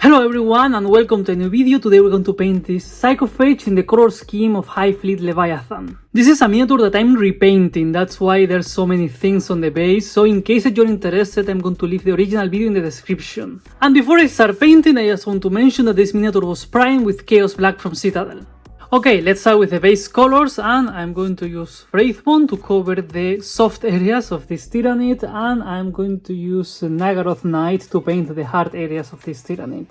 Hello everyone and welcome to a new video. Today we're going to paint this Psychophage in the color scheme of Hive Fleet Leviathan. This is a miniature that I'm repainting, that's why there's so many things on the base, so in case you're interested I'm going to leave the original video in the description. And before I start painting, I just want to mention that this miniature was primed with Chaos Black from Citadel. Okay, let's start with the base colors, and I'm going to use Wraithbone to cover the soft areas of this Tyranid, and I'm going to use Nagaroth Knight to paint the hard areas of this Tyranid.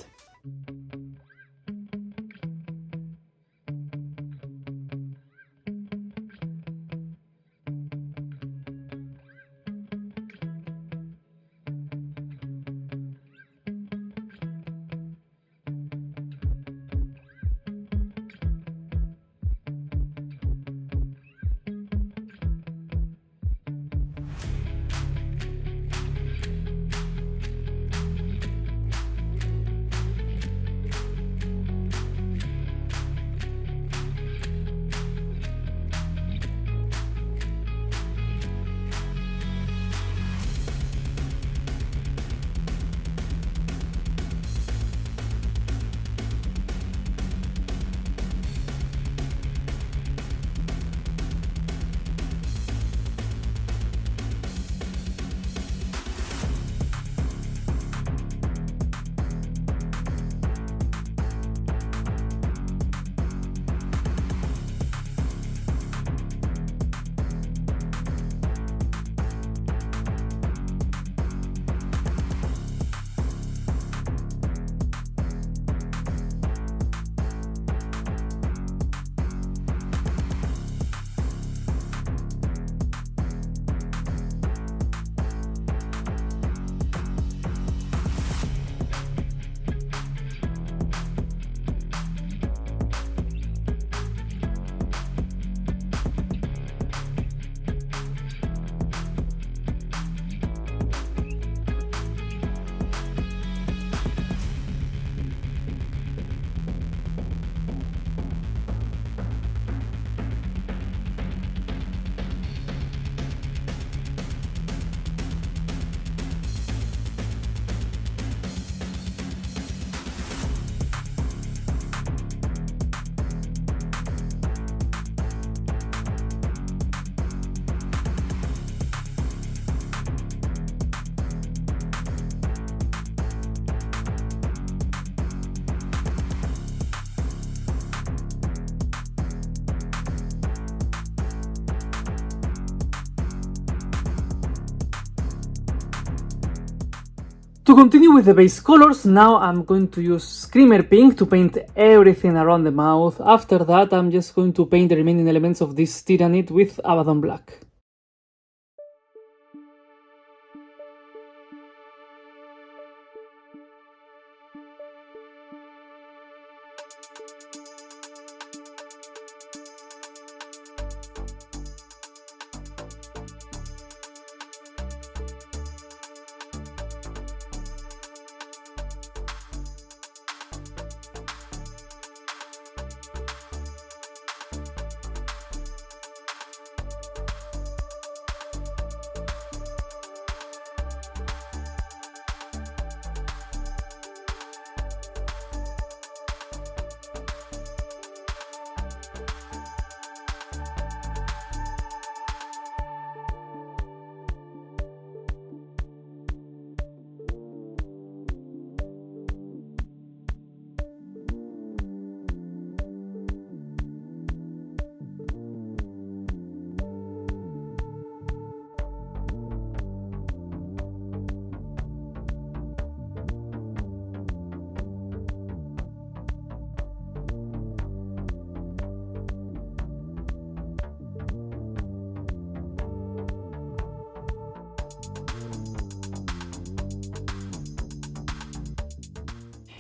To continue with the base colors, now I'm going to use Screamer Pink to paint everything around the mouth. After that, I'm just going to paint the remaining elements of this Tyranid with Abaddon Black.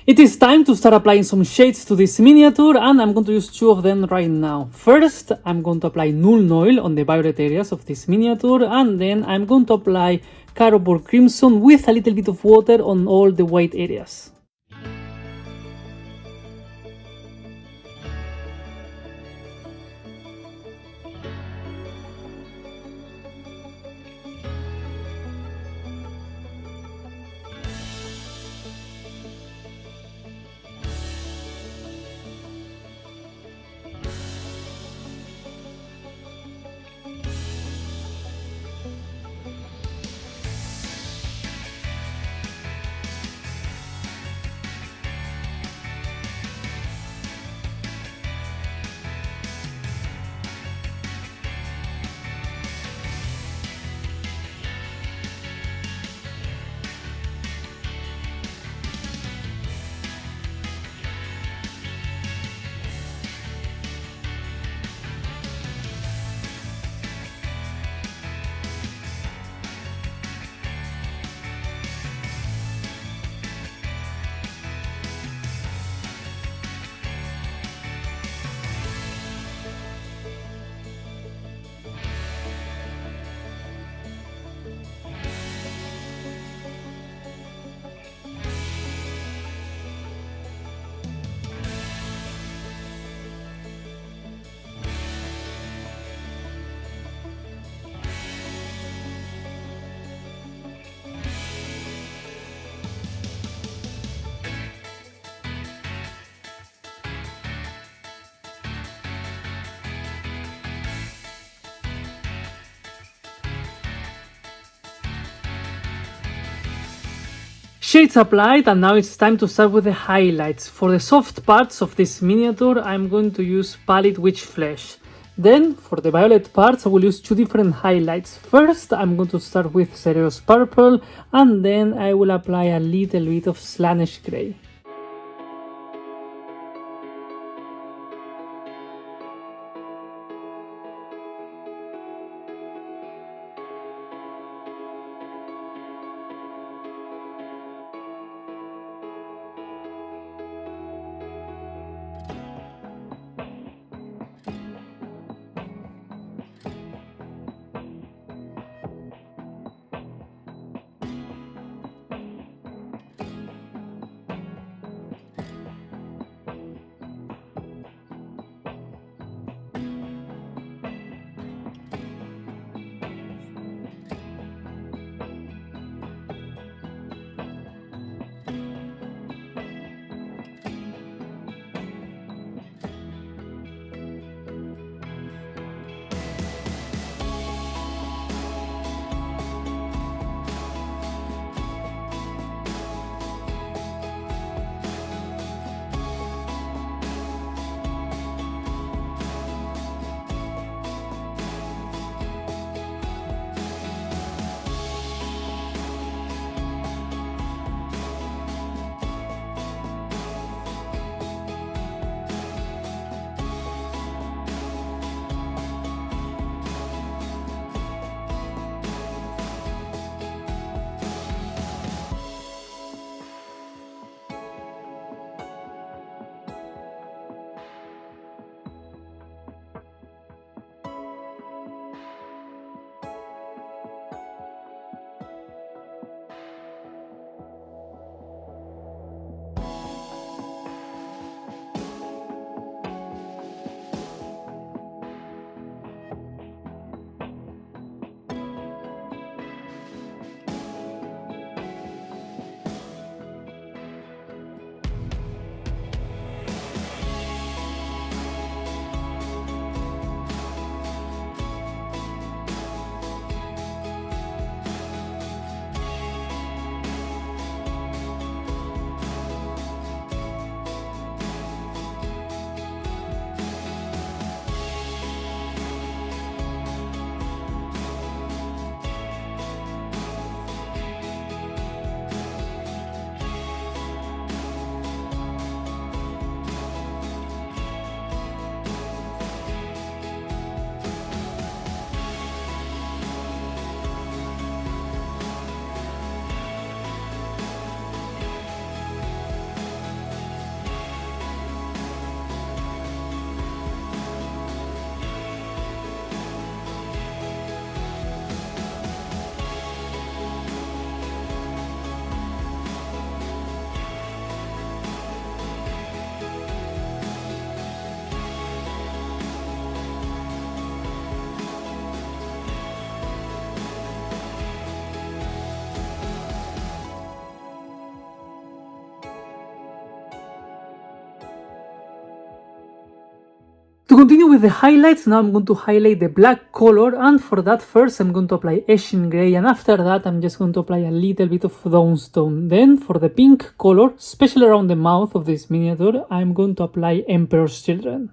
It is time to start applying some shades to this miniature, and I'm going to use two of them right now. First, I'm going to apply Null Oil on the violet areas of this miniature, and then I'm going to apply Carbon Crimson with a little bit of water on all the white areas. Shades applied, and now it's time to start with the highlights. For the soft parts of this miniature, I'm going to use Pallid Witch Flesh. Then, for the violet parts, I will use two different highlights. First, I'm going to start with Cereus Purple, and then I will apply a little bit of Slaanesh Grey. To continue with the highlights, now I'm going to highlight the black color, and for that first I'm going to apply Ashen Grey, and after that I'm just going to apply a little bit of Dawnstone. Then for the pink color, especially around the mouth of this miniature, I'm going to apply Emperor's Children.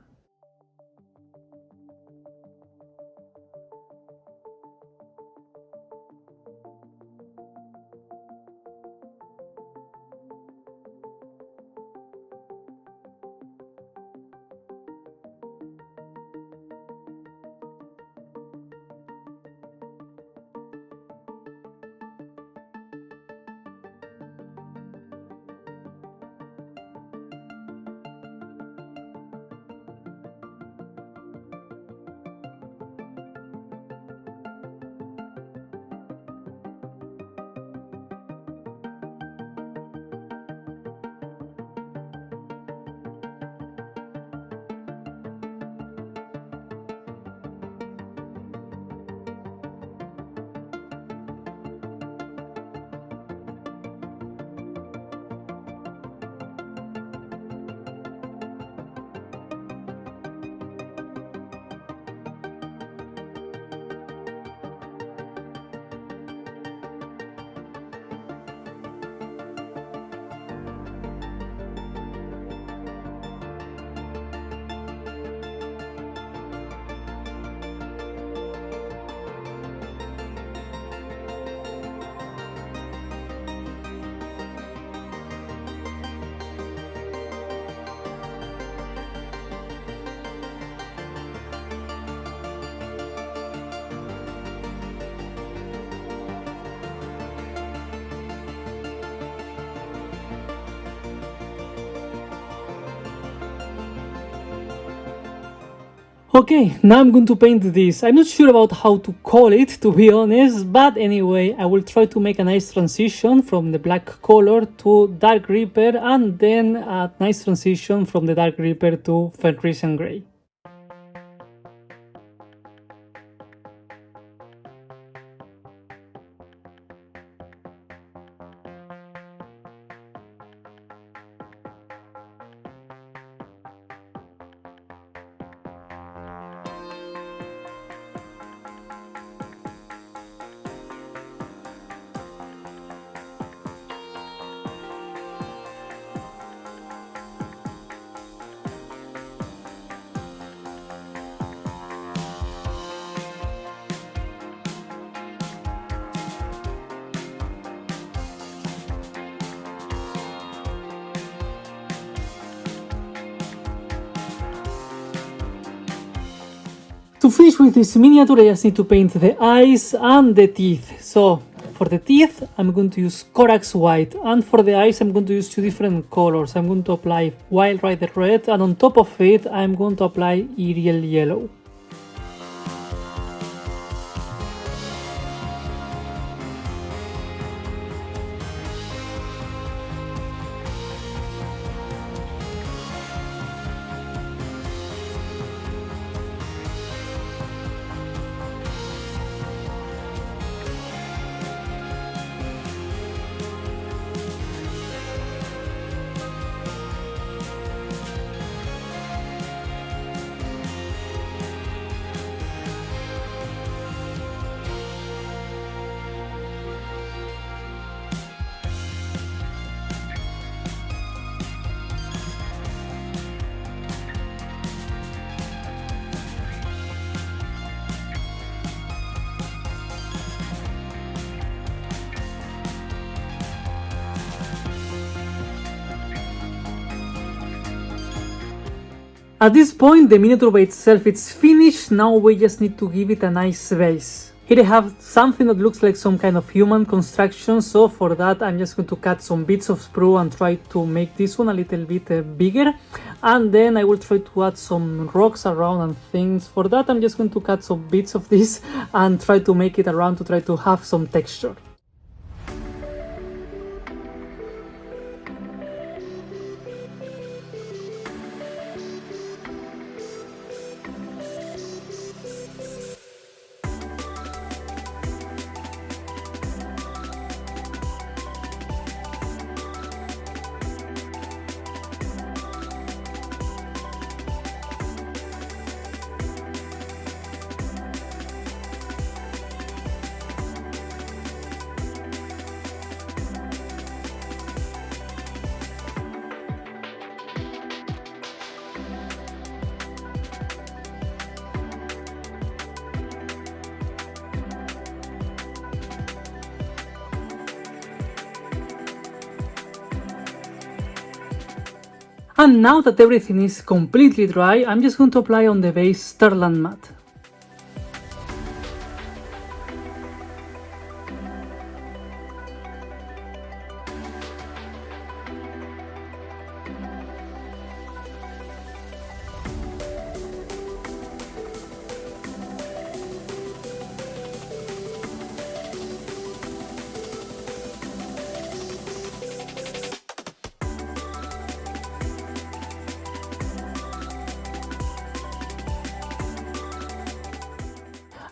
Okay, now I'm going to paint this. I'm not sure about how to call it, to be honest, but anyway, I will try to make a nice transition from the black color to Dark Reaper, and then a nice transition from the Dark Reaper to Fenrisian Grey. To finish with this miniature, I just need to paint the eyes and the teeth. So for the teeth, I'm going to use Corax White, and for the eyes, I'm going to use two different colors. I'm going to apply Wild Rider Red, and on top of it, I'm going to apply Ariel Yellow. At this point, the miniature by itself is finished. Now we just need to give it a nice base. Here I have something that looks like some kind of human construction, so for that I'm just going to cut some bits of sprue and try to make this one a little bit bigger. And then I will try to add some rocks around and things. For that I'm just going to cut some bits of this and try to make it around to try to have some texture. And now that everything is completely dry, I'm just going to apply on the base Sterland Matte.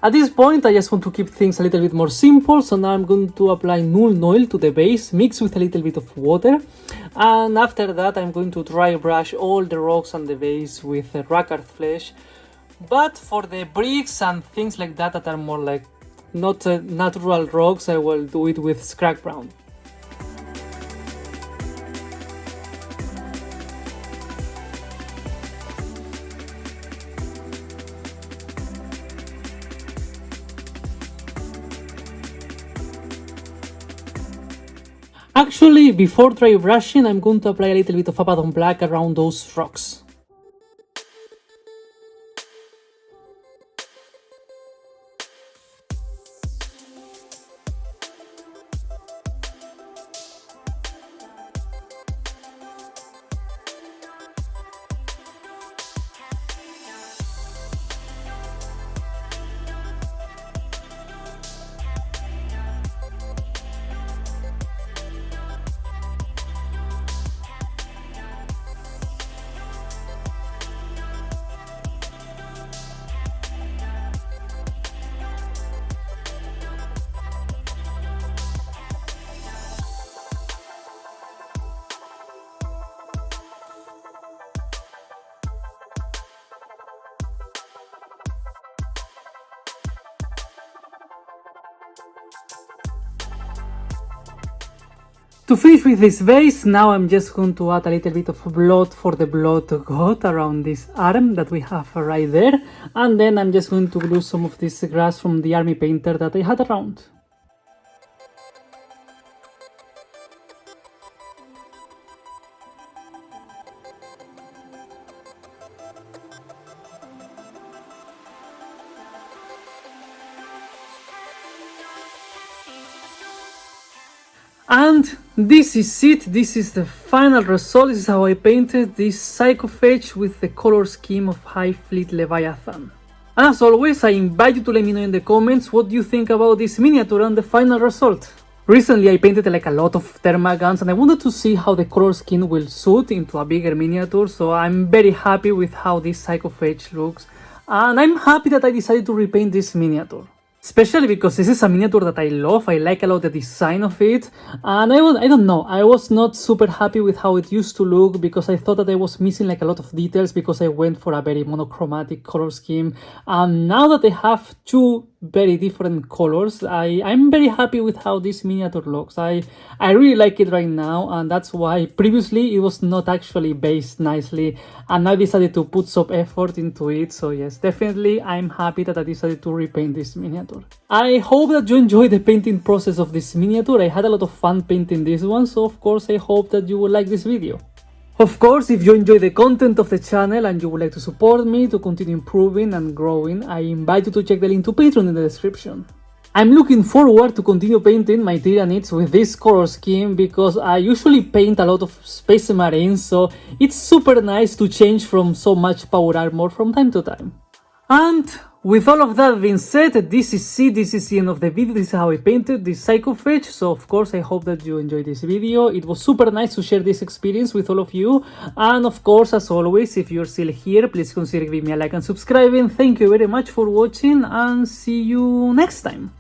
At this point, I just want to keep things a little bit more simple, so now I'm going to apply Null Oil to the base, mix with a little bit of water, and after that I'm going to dry brush all the rocks on the base with Rackard Flesh. But for the bricks and things like that that are more like not natural rocks, I will do it with Scrag Brown. Actually, before dry brushing, I'm going to apply a little bit of Abaddon Black around those rocks. To finish with this base, now I'm just going to add a little bit of blood for the blood god around this arm that we have right there, and then I'm just going to glue some of this grass from the army painter that I had around. And this is it, this is the final result. This is how I painted this Psychophage with the color scheme of Hive Fleet Leviathan. And as always, I invite you to let me know in the comments what you think about this miniature and the final result. Recently I painted like a lot of Termagants and I wanted to see how the color scheme will suit into a bigger miniature, so I'm very happy with how this Psychophage looks. And I'm happy that I decided to repaint this miniature. Especially because this is a miniature that I love, I like a lot the design of it, and I don't know, I was not super happy with how it used to look because I thought that I was missing like a lot of details because I went for a very monochromatic color scheme, and now that I have two very different colors, I'm very happy with how this miniature looks. I really like it right now, and that's why previously it was not actually based nicely, and I decided to put some effort into it. So yes, definitely I'm happy that I decided to repaint this miniature. I hope that you enjoyed the painting process of this miniature. I had a lot of fun painting this one, so of course I hope that you will like this video. Of course, if you enjoy the content of the channel and you would like to support me to continue improving and growing, I invite you to check the link to Patreon in the description. I'm looking forward to continue painting my Tyranids with this color scheme because I usually paint a lot of Space Marines, so it's super nice to change from so much power armor from time to time. And with all of that being said, this is it, this is the end of the video, this is how I painted this Psychophage. So of course I hope that you enjoyed this video. It was super nice to share this experience with all of you, and of course, as always, if you're still here, please consider giving me a like and subscribing. Thank you very much for watching, and see you next time.